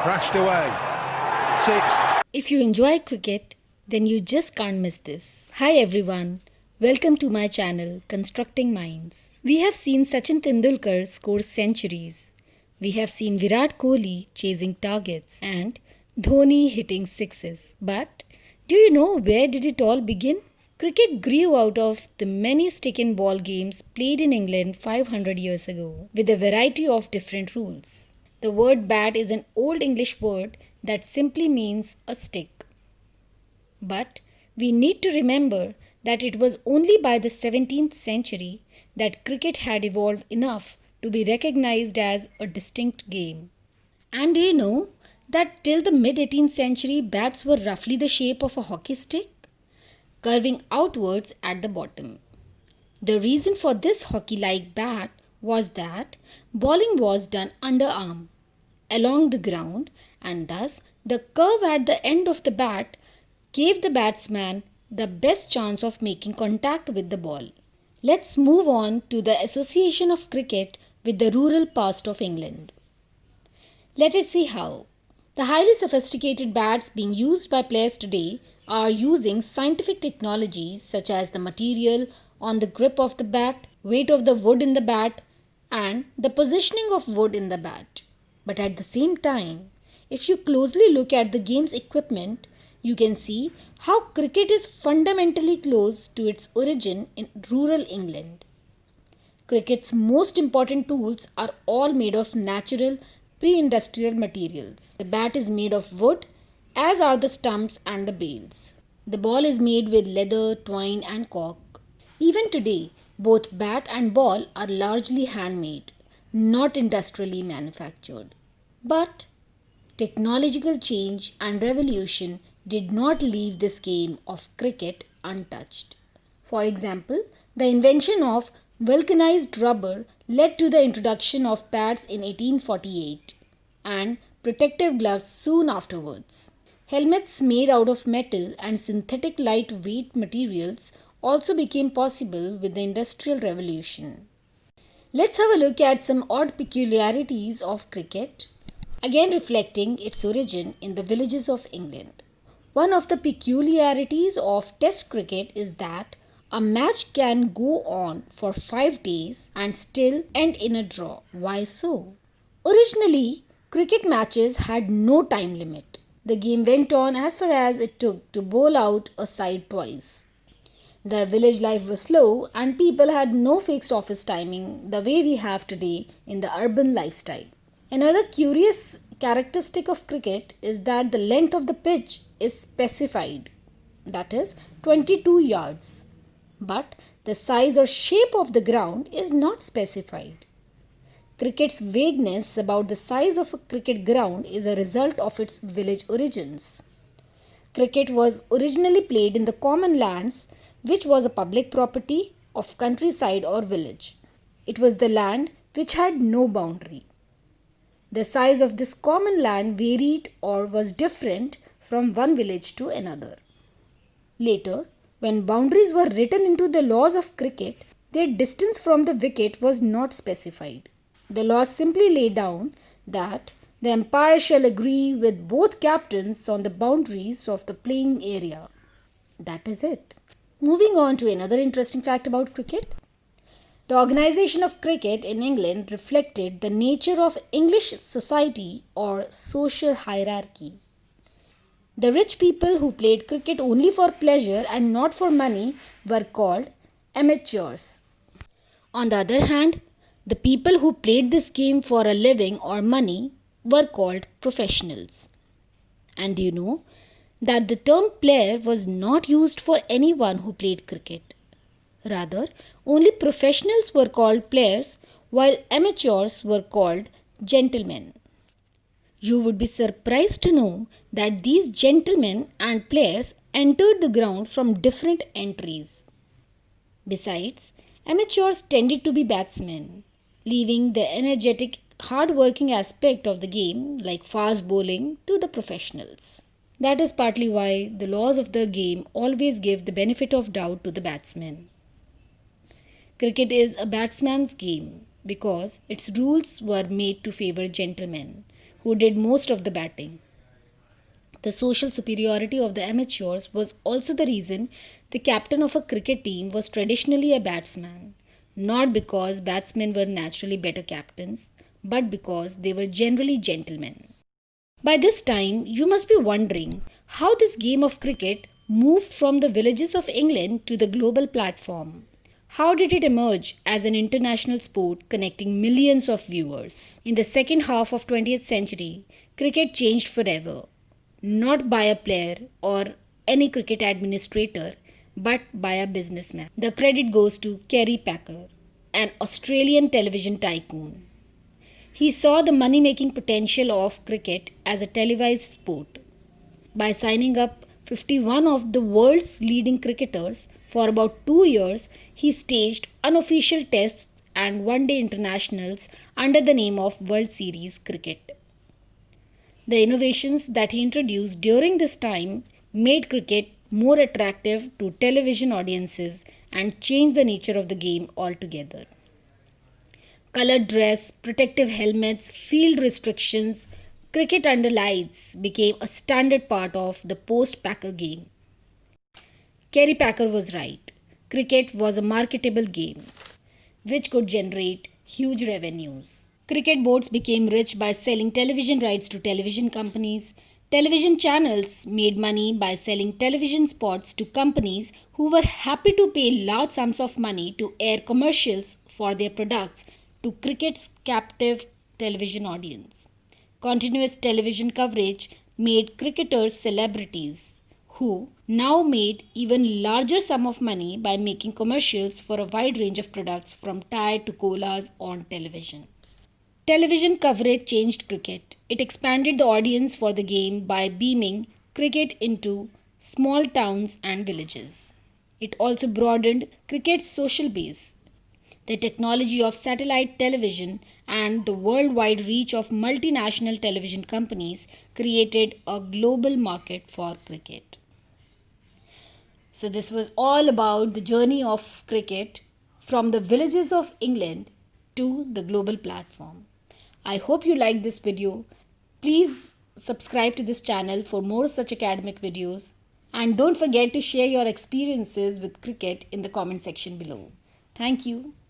crashed away. 6. If you enjoy cricket, then you just can't miss this. Hi everyone, welcome to my channel Constructing Minds. We have seen Sachin Tendulkar score centuries. We have seen Virat Kohli chasing targets and Dhoni hitting sixes. But do you know where did it all begin? Cricket grew out of the many stick and ball games played in England 500 years ago with a variety of different rules. The word bat is an old English word that simply means a stick. But we need to remember that it was only by the 17th century that cricket had evolved enough to be recognized as a distinct game. And do you know that till the mid 18th century bats were roughly the shape of a hockey stick, curving outwards at the bottom. The reason for this hockey-like bat was that bowling was done underarm, along the ground, and thus the curve at the end of the bat gave the batsman the best chance of making contact with the ball. Let's move on to the association of cricket with the rural past of England. Let us see how. The highly sophisticated bats being used by players today are using scientific technologies such as the material on the grip of the bat, weight of the wood in the bat, and the positioning of wood in the bat. But at the same time, if you closely look at the game's equipment, you can see how cricket is fundamentally close to its origin in rural England. Cricket's most important tools are all made of natural pre-industrial materials. The bat is made of wood, as are the stumps and the bails. The ball is made with leather, twine and cork. Even today, both bat and ball are largely handmade, not industrially manufactured. But technological change and revolution did not leave this game of cricket untouched. For example, the invention of vulcanized rubber led to the introduction of pads in 1848 and protective gloves soon afterwards. Helmets made out of metal and synthetic lightweight materials also became possible with the Industrial Revolution. Let's have a look at some odd peculiarities of cricket, again reflecting its origin in the villages of England. One of the peculiarities of Test cricket is that a match can go on for 5 days and still end in a draw. Why so? Originally, cricket matches had no time limit. The game went on as far as it took to bowl out a side twice. The village life was slow and people had no fixed office timing the way we have today in the urban lifestyle. Another curious characteristic of cricket is that the length of the pitch is specified, that is 22 yards. But the size or shape of the ground is not specified. Cricket's vagueness about the size of a cricket ground is a result of its village origins. Cricket was originally played in the common lands, which was a public property of countryside or village. It was the land which had no boundary. The size of this common land varied or was different from one village to another. Later, when boundaries were written into the laws of cricket, their distance from the wicket was not specified. The laws simply lay down that the umpire shall agree with both captains on the boundaries of the playing area. That is it. Moving on to another interesting fact about cricket. The organization of cricket in England reflected the nature of English society or social hierarchy. The rich people who played cricket only for pleasure and not for money were called amateurs. On the other hand, the people who played this game for a living or money were called professionals. And you know that the term player was not used for anyone who played cricket. Rather, only professionals were called players while amateurs were called gentlemen. You would be surprised to know that these gentlemen and players entered the ground from different entries. Besides, amateurs tended to be batsmen, leaving the energetic, hard-working aspect of the game like fast bowling to the professionals. That is partly why the laws of the game always give the benefit of doubt to the batsmen. Cricket is a batsman's game because its rules were made to favor gentlemen who did most of the batting. The social superiority of the amateurs was also the reason the captain of a cricket team was traditionally a batsman, not because batsmen were naturally better captains, but because they were generally gentlemen. By this time, you must be wondering how this game of cricket moved from the villages of England to the global platform. How did it emerge as an international sport connecting millions of viewers? In the second half of 20th century, cricket changed forever, not by a player or any cricket administrator, but by a businessman. The credit goes to Kerry Packer, an Australian television tycoon. He saw the money making potential of cricket as a televised sport. By signing up 51 of the world's leading cricketers for about 2 years, he staged unofficial tests and one day internationals under the name of World Series Cricket. The innovations that he introduced during this time made cricket more attractive to television audiences and changed the nature of the game altogether. Colored dress, protective helmets, field restrictions, cricket under lights became a standard part of the post Packer game. Kerry Packer was right. Cricket was a marketable game which could generate huge revenues. Cricket boards became rich by selling television rights to television companies. Television channels made money by selling television spots to companies who were happy to pay large sums of money to air commercials for their products to cricket's captive television audience. Continuous television coverage made cricketers celebrities who now made even larger sum of money by making commercials for a wide range of products from Tide to colas on television. Television coverage changed cricket. It expanded the audience for the game by beaming cricket into small towns and villages. It also broadened cricket's social base. The technology of satellite television and the worldwide reach of multinational television companies created a global market for cricket. So, this was all about the journey of cricket from the villages of England to the global platform. I hope you liked this video. Please subscribe to this channel for more such academic videos. And don't forget to share your experiences with cricket in the comment section below. Thank you.